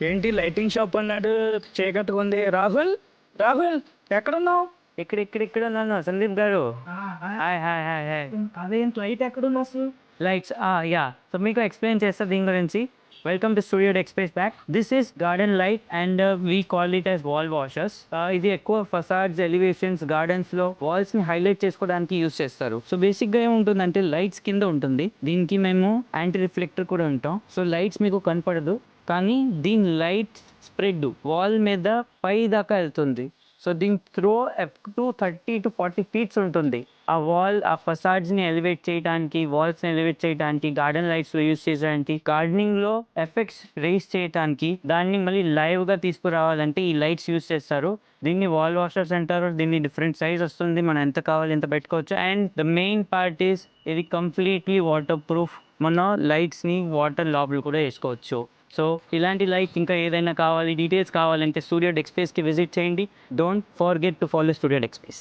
ఏంటి lighting shop అన్నాడు చీకట్టుగా ఉంది. రాహుల్ రాహుల్ ఎక్కడున్నావు? ఇక్కడ ఉన్నాను సందీప్ గారు. Hi hi hi hi. అదేంటి లైట్ ఎక్కడున్నావు అసలు? లైట్స్ యా, సో మీకు ఎక్స్ప్లెయిన్ చేస్తా దీని గురించి. Welcome to studio express back. This is garden light and we call it as wall washers. ఇది ఎక్కువ ఫసాడ్స్, ఎలివేషన్స్, గార్డెన్స్లో వాల్స్ని హైలైట్ చేసుకోవడానికి యూస్ చేస్తారు. సో బేసిక్గా ఏముంటుందంటే లైట్స్ కింద ఉంటుంది. దీనికి మేము యాంటీ రిఫ్లెక్టర్ కూడా ఉంటాం. సో లైట్స్ మీకు కనపడదు, కానీ దీని లైట్ స్ప్రెడ్ వాల్ మీద పై దాకా వెళ్తుంది. సో దీని throw up to 30 to 40 feet ఉంటుంది. ఆ వాల్, ఆ ఫసాడ్స్ని ఎలివేట్ చేయడానికి, వాల్స్ని ఎలివేట్ చేయడానికి, గార్డెన్ లైట్స్లో యూస్ చేయడానికి, గార్డెనింగ్లో ఎఫెక్ట్స్ రేస్ చేయడానికి, దాన్ని మళ్ళీ లైవ్గా తీసుకురావాలంటే ఈ లైట్స్ యూస్ చేస్తారు. దీన్ని వాల్ వాషర్స్ అంటారు. దీన్ని డిఫరెంట్ సైజ్ వస్తుంది, మనం ఎంత కావాలి ఎంత పెట్టుకోవచ్చు. And the main part is ఇది కంప్లీట్లీ వాటర్ ప్రూఫ్. మన లైట్స్ని వాటర్ లోపల కూడా వేసుకోవచ్చు. సో ఇలాంటి లైట్ ఇంకా ఏదైనా కావాలి, డీటెయిల్స్ కావాలంటే స్టూడియో డెక్ స్పేస్కి విజిట్ చేయండి. Don't forget to follow studio deck space.